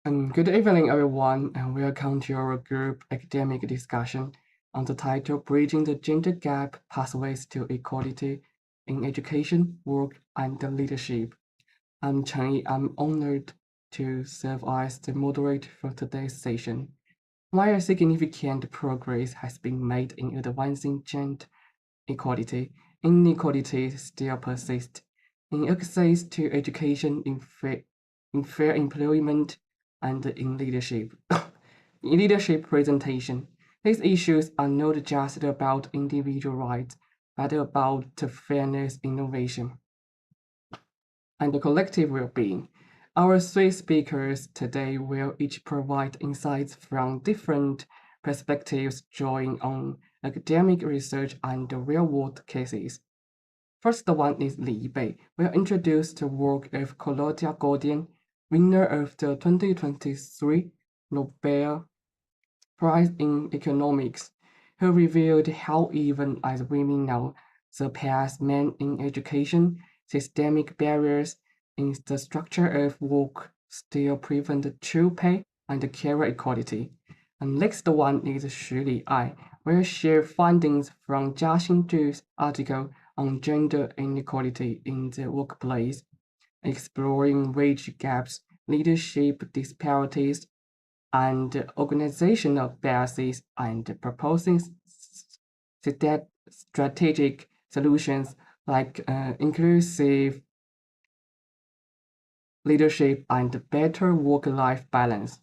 Good evening, everyone, and welcome to our group academic discussion on the title Bridging the Gender Gap Pathways to Equality in Education, Work, and Leadership. I'm Chen Yi. I'm honored to serve as the moderator for today's session. While significant progress has been made in advancing gender equality, inequalities still persist in access to education, in fair employment, and in leadership. In leadership presentation, these issues are not just about individual rights, but about fairness, innovation, and the collective well-being. Our three speakers today will each provide insights from different perspectives, drawing on academic research and real-world cases. First one is Li Yibei. Will introduce the work of Claudia Gordian, winner of the 2023 Nobel Prize in Economics, who revealed how even as women now surpass men in education, systemic barriers in the structure of work still prevent true pay and career equality. And next one is Xu LIAI, will share findings from Jia Xingzhu's article on gender inequality in the workplace, exploring wage gaps, leadership disparities, and organizational biases, and proposing strategic solutions like inclusive leadership and better work-life balance.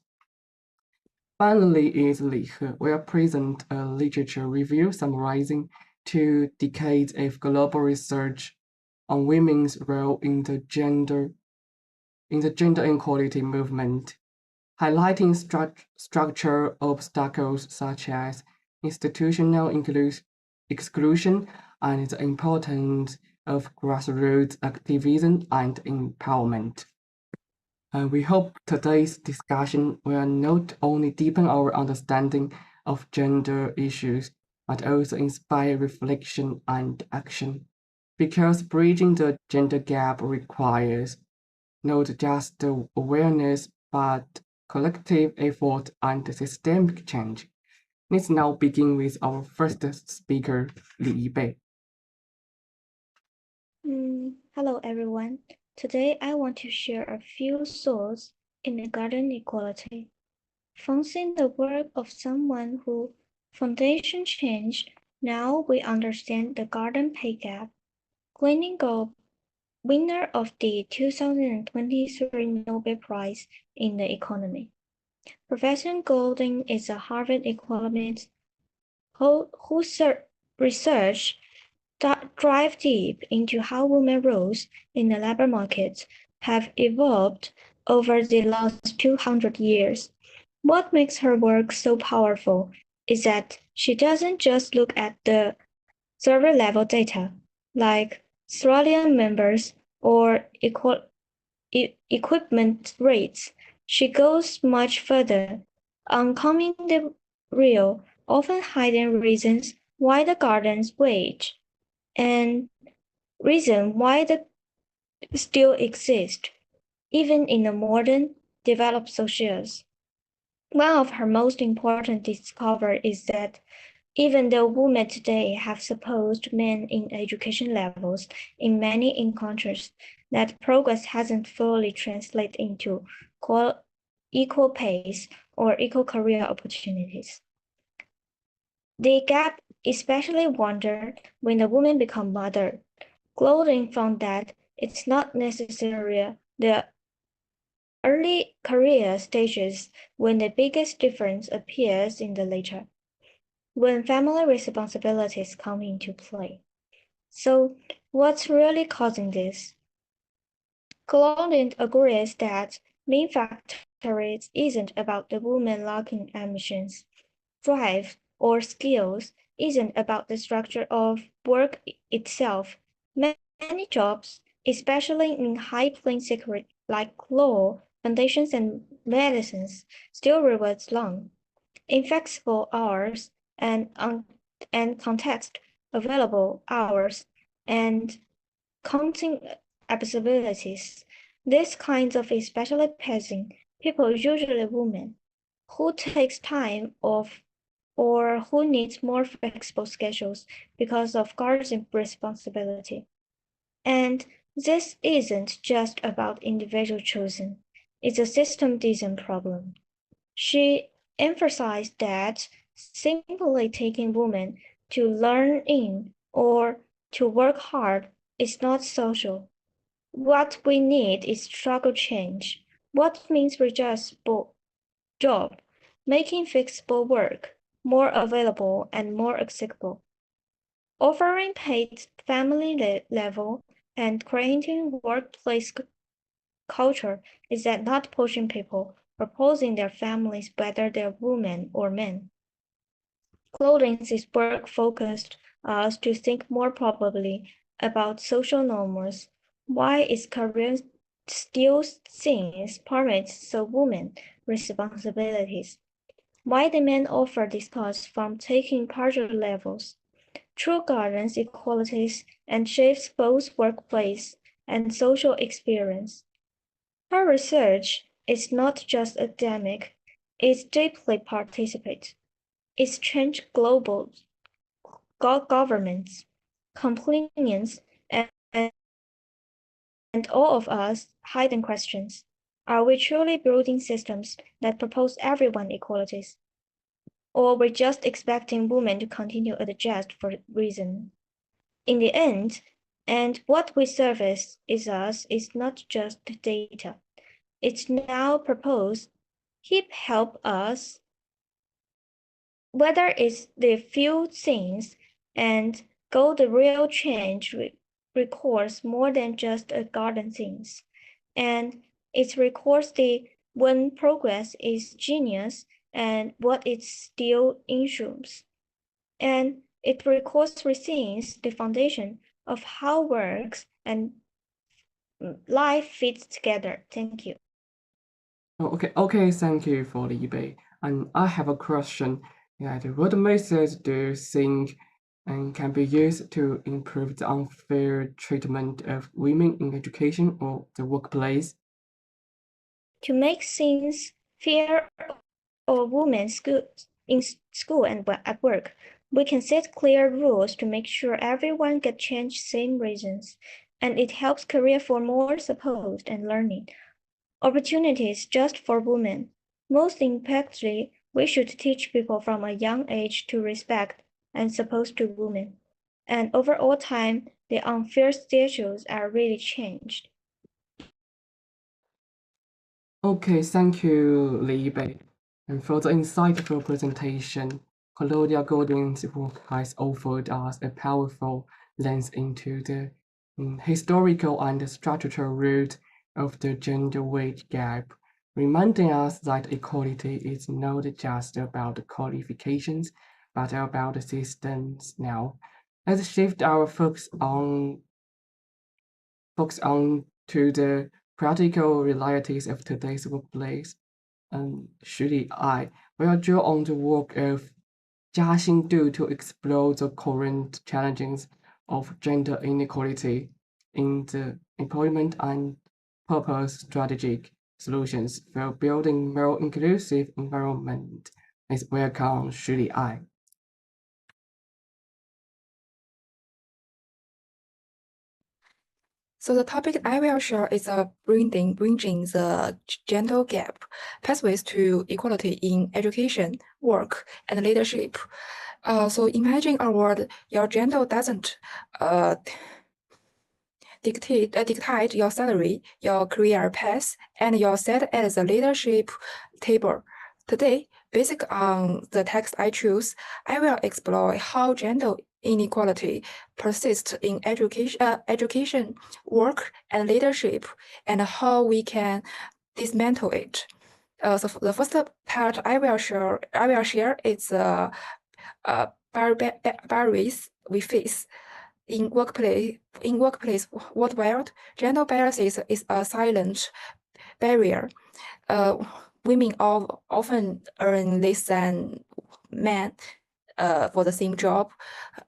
Finally is Li He, will present a literature review summarizing 2 decades of global research on women's role in the gender equality movement, highlighting structural obstacles such as institutional exclusion and the importance of grassroots activism and empowerment. We hope today's discussion will not only deepen our understanding of gender issues, but also inspire reflection and action, because bridging the gender gap requires not just the awareness, but collective effort and systemic change. Let's now begin with our first speaker, Li Yibei. Hello, everyone. Today, I want to share a few thoughts in garden equality. Following the work of someone who foundation changed, now we understand the garden pay gap. Glennie Gould, winner of the 2023 Nobel Prize in the Economy. Professor Golding is a Harvard economist whose research dive deep into how women's roles in the labor market have evolved over the last 200 years. What makes her work so powerful is that she doesn't just look at the server-level data, like Australian members or equipment rates. She goes much further, uncovering the real, often hidden reasons why the garden's wage and reason why they still exist, even in the modern, developed societies. One of her most important discoveries is that even though women today have supposed men in education levels in many countries, that progress hasn't fully translated into equal pays or equal career opportunities. The gap especially wondered when the woman become mother. Golding found that it's not necessarily the early career stages when the biggest difference appears in the later, when family responsibilities come into play. So, what's really causing this? Golding agrees that main factor isn't about the woman lacking ambitions, drive, or skills, isn't about the structure of work itself. Many jobs, especially in high-paying sectors like law, foundations, and medicines, still rewards long, inflexible hours, and context-available hours, and counting abilities. These kinds of specialization people, usually women, who takes time off or who needs more flexible schedules because of guardian responsibility. And this isn't just about individual choosing, it's a system design problem. She emphasized that simply taking women to learn in or to work hard is not social. What we need is struggle change. What means readjustable job, making flexible work more available and more accessible, offering paid family level and creating workplace culture is that not pushing people, proposing their families whether they're women or men. Clothing is work focused us to think more probably about social norms. Why is career still seen as permits so women responsibilities? Why the men offer discuss from taking partial levels? True gardens equalities and shapes both workplace and social experience. Her research is not just academic, it's deeply participate. It's changed global governments, compliance, and all of us hidden questions. Are we truly building systems that propose everyone equalities? Or we're just expecting women to continue to adjust for reason? In the end, and what we service is us is not just data. It's now proposed help us, whether it's the few things and go the real change requires more than just a garden things. And it requires the when progress is genius and what it still insurance. And it requires things the foundation of how works and life fits together. Thank you. Oh, okay, thank you for the eBay. And I have a question. What methods do you think can be used to improve the unfair treatment of women in education or the workplace? To make things fair or women in school and at work, we can set clear rules to make sure everyone gets changed same reasons, and it helps career for more support and learning opportunities just for women. Most impactfully, we should teach people from a young age to respect and support to women. And over all time, the unfair statues are really changed. Okay, thank you, Li Bei. And for the insightful presentation, Claudia Goldwyn's work has offered us a powerful lens into the historical and structural root of the gender wage gap, reminding us that equality is not just about qualifications, but about the systems now. Let's shift our focus on to the practical realities of today's workplace. Shuli I will draw on the work of Jia Xingdu to explore the current challenges of gender inequality in the employment and purpose strategic solutions for building more inclusive environment. Please welcome Shuli I. So the topic I will share is bridging the gender gap, pathways to equality in education, work, and leadership. So imagine a world your gender doesn't dictate your salary, your career path, and your seat at the leadership table. Today, based on the text I choose, I will explore how gender inequality persists in education, work, and leadership, and how we can dismantle it. So the first part I will share is barriers we face in workplace worldwide. Gender bias is a silent barrier. Women often earn less than men. for the same job,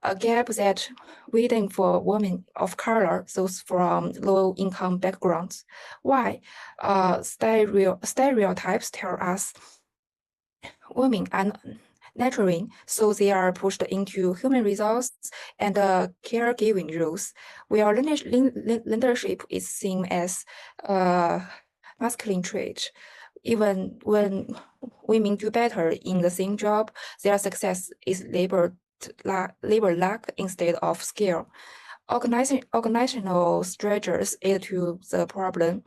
a gap that waiting for women of color, those from low-income backgrounds. Why? Stereotypes tell us women are nurturing, so they are pushed into human resource and caregiving roles, where leadership is seen as a masculine trait. Even when women do better in the same job, their success is labor luck instead of skill. Organizational structures add to the problem.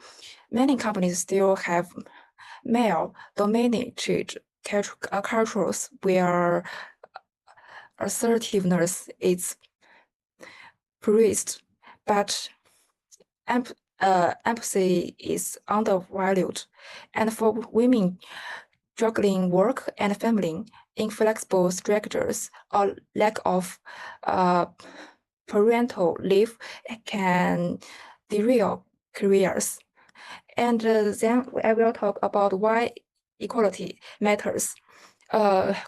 Many companies still have male-dominated cultures where assertiveness is praised, but empathy is undervalued. And for women juggling work and family, inflexible structures or lack of parental leave can derail careers. And then I will talk about why equality matters.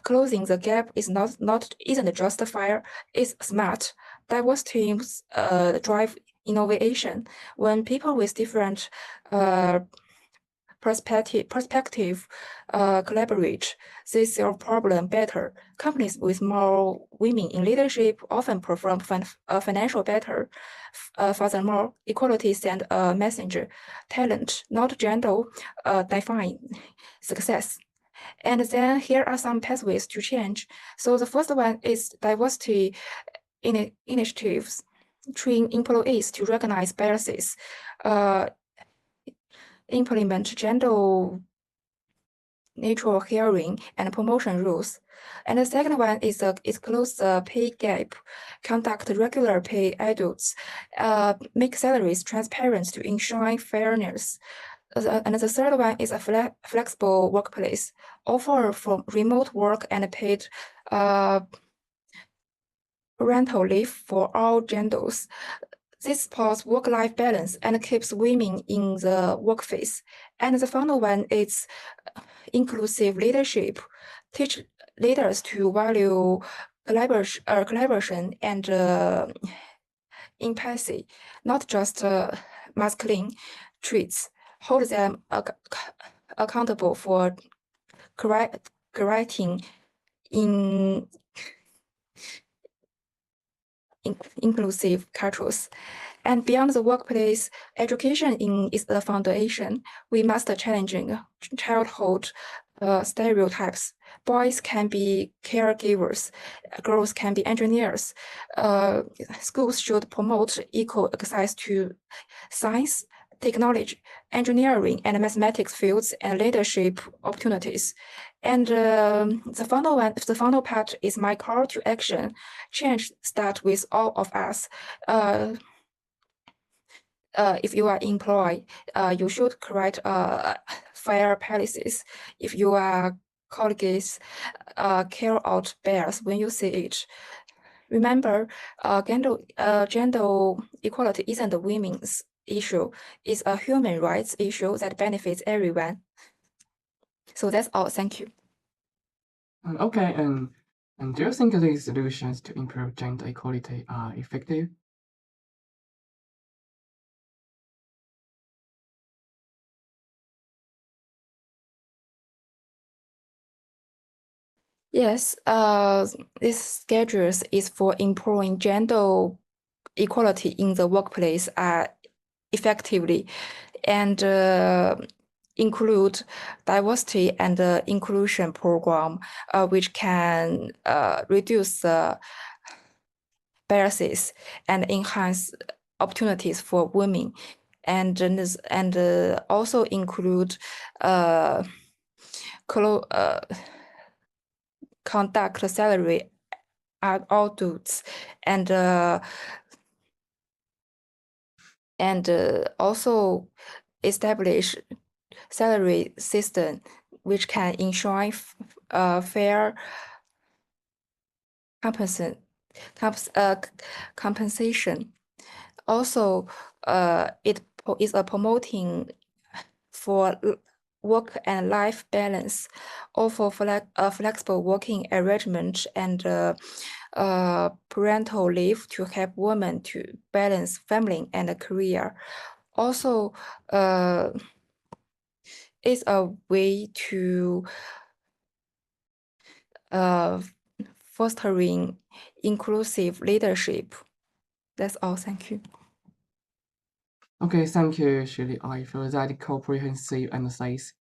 Closing the gap isn't just fair, it's smart. Diverse teams drive innovation. When people with different perspective collaborate, they solve problem better. Companies with more women in leadership often perform financial better. Furthermore, equality sends a messenger. Talent, not gender, define success. And then here are some pathways to change. So the first one is diversity initiatives. Train employees to recognize biases, implement gender neutral hiring and promotion rules. And the second one is close the pay gap, conduct regular pay audits, make salaries transparent to ensure fairness. And the third one is a flexible workplace, offer from remote work and paid parental leave for all genders. This supports work-life balance and keeps women in the workforce. And the final one is inclusive leadership. Teach leaders to value collaboration and empathy, not just masculine traits. Hold them accountable for creating inclusive cultures. And beyond the workplace, education is the foundation. We must challenging childhood stereotypes. Boys can be caregivers, girls can be engineers. Schools should promote equal access to science, technology, engineering, and mathematics fields and leadership opportunities. And the final part is my call to action. Change starts with all of us. If you are employed, you should create fair policies. If you are colleagues, care out bias when you see it. Remember, gender equality isn't a women's issue. It's a human rights issue that benefits everyone. So that's all. Thank you. Okay, and do you think these solutions to improve gender equality are effective? Yes, this schedule is for improving gender equality in the workplace effectively, and include diversity and inclusion program, which can reduce biases and enhance opportunities for women, and also include conduct salary audits and also establish salary system which can ensure fair compensation. Also, it is a promoting for work and life balance, offer flexible working arrangement and parental leave to help women to balance family and career. Also, it's a way to fostering inclusive leadership. That's all. Thank you. Okay, thank you, YIBEI, for that comprehensive analysis.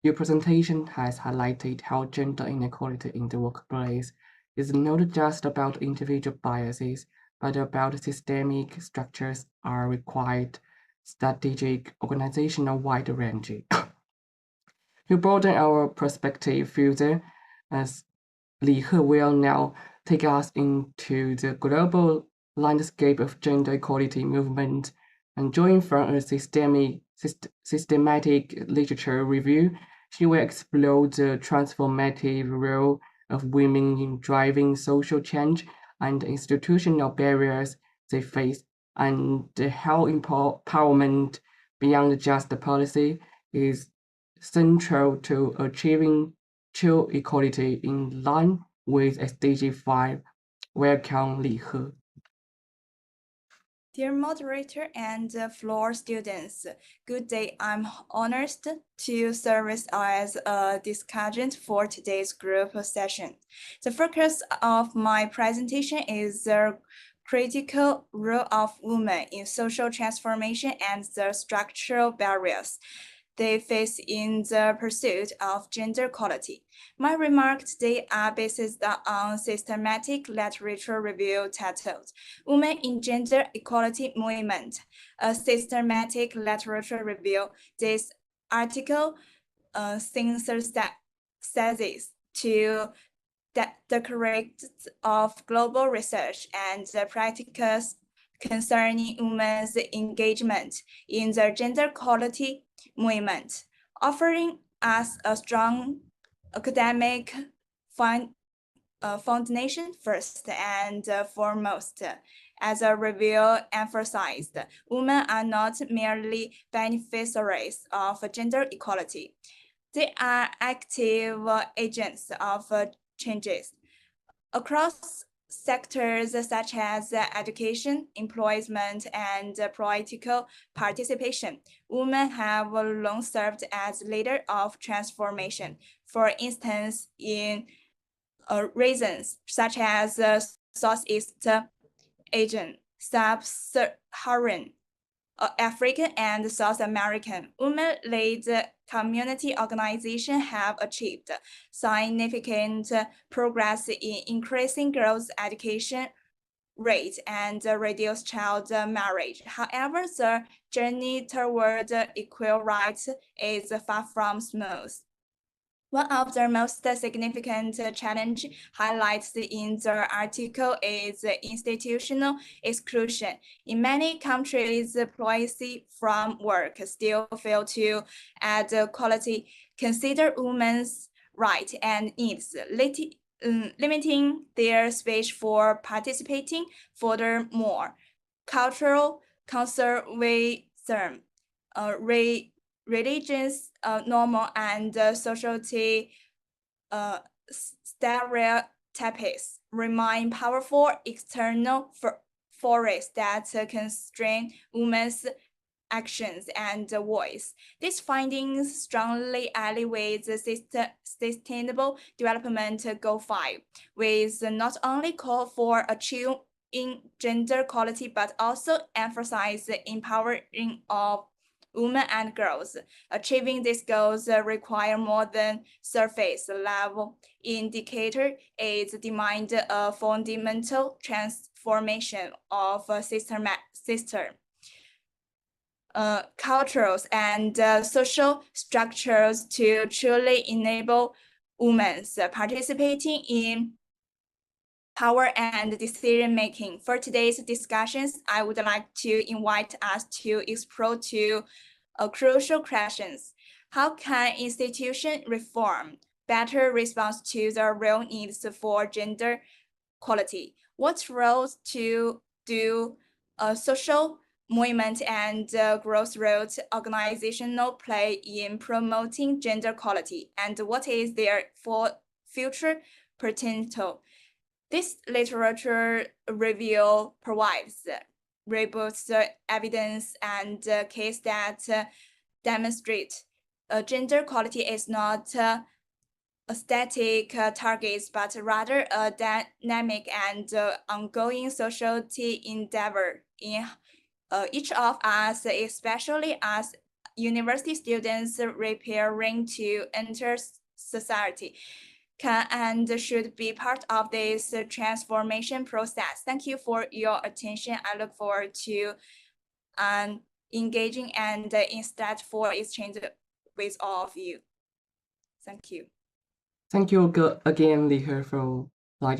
Your presentation has highlighted how gender inequality in the workplace is not just about individual biases, but about systemic structures are required, strategic, organizational wide-ranging. To broaden our perspective further, as Li He will now take us into the global landscape of gender equality movement and drawing from a systematic literature review, she will explore the transformative role of women in driving social change and institutional barriers they face, and how empowerment beyond just the policy is central to achieving true equality in line with SDG 5. Welcome, Li He. Dear moderator and floor students, good day. I'm honored to serve as a discussant for today's group session. The focus of my presentation is the critical role of women in social transformation and the structural barriers they face in the pursuit of gender equality. My remarks today are based on systematic literature review titled Women in Gender Equality Movement, a systematic literature review. This article synthesizes to the correct of global research and the practices concerning women's engagement in the gender equality movement, offering us a strong academic foundation first and foremost. As a review emphasized, women are not merely beneficiaries of gender equality. They are active agents of changes across sectors such as education, employment, and political participation. Women have long served as leaders of transformation. For instance, in regions such as Southeast Asian, Sub-Saharan African, and South American, women-led community organizations have achieved significant progress in increasing girls' education rate and reduce child marriage. However, the journey toward equal rights is far from smooth. One of the most significant challenges highlighted in the article is institutional exclusion. In many countries, policy from work still fail to add quality, consider women's rights and needs, limiting their space for participating. Furthermore, cultural conservatism, religious normal and society stereotypes remain powerful external forces that constrain women's actions and voice. These findings strongly elevate the Sustainable Development Goal 5, with not only call for achieving gender equality, but also emphasize the empowering of women and girls. Achieving these goals require more than surface level indicator. It demands a fundamental transformation of system, cultures and social structures to truly enable women's participating in power and decision-making. For today's discussions, I would like to invite us to explore two crucial questions. How can institution reform better respond to the real needs for gender equality? What roles to do social movement and grassroots organizational play in promoting gender equality, and what is their future potential. This literature review provides robust evidence and case that demonstrate gender equality is not a static target, but rather a dynamic and ongoing society endeavor in each of us, especially as university students preparing to enter society, can and should be part of this transformation process. Thank you for your attention. I look forward to engaging and insightful exchange with all of you. Thank you. Thank you again, Liher, for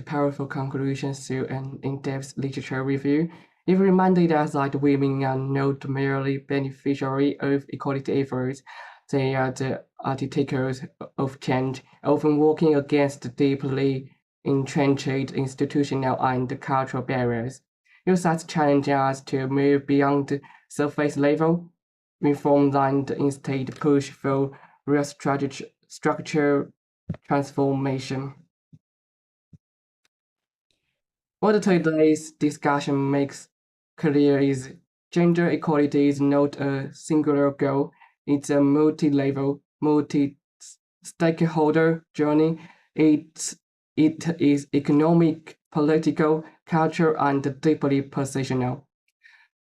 powerful conclusions to an in-depth literature review. It reminded us that women are not merely beneficiaries of equality efforts, they are the architects of change, often working against deeply entrenched institutional and cultural barriers. It thus challenges us to move beyond the surface level, reform and instead push for real structure transformation. What today's discussion makes clear is gender equality is not a singular goal, it's a multi-level, multi-stakeholder journey. It is economic, political, cultural, and deeply positional.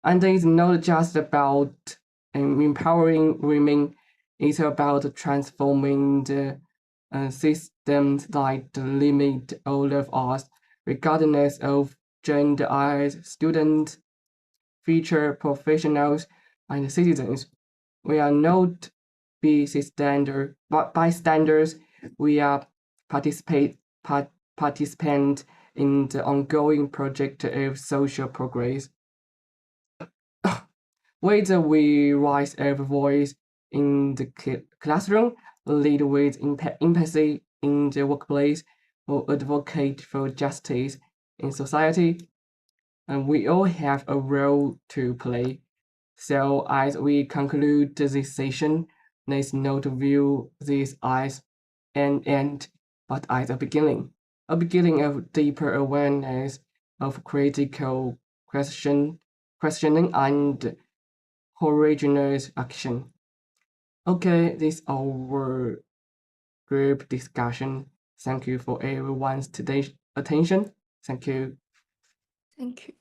And it's not just about empowering women, it's about transforming the systems that limit all of us, regardless of gender as students, future professionals, and citizens. We are not bystanders, we are participants in the ongoing project of social progress. Whether we raise our voice in the classroom, lead with empathy in the workplace, or advocate for justice in society, and we all have a role to play. So as we conclude this session, let's not view this as an end, but as a beginning of deeper awareness, of critical questioning and courageous action. Okay, this is our group discussion. Thank you for everyone's today's attention. Thank you. Thank you.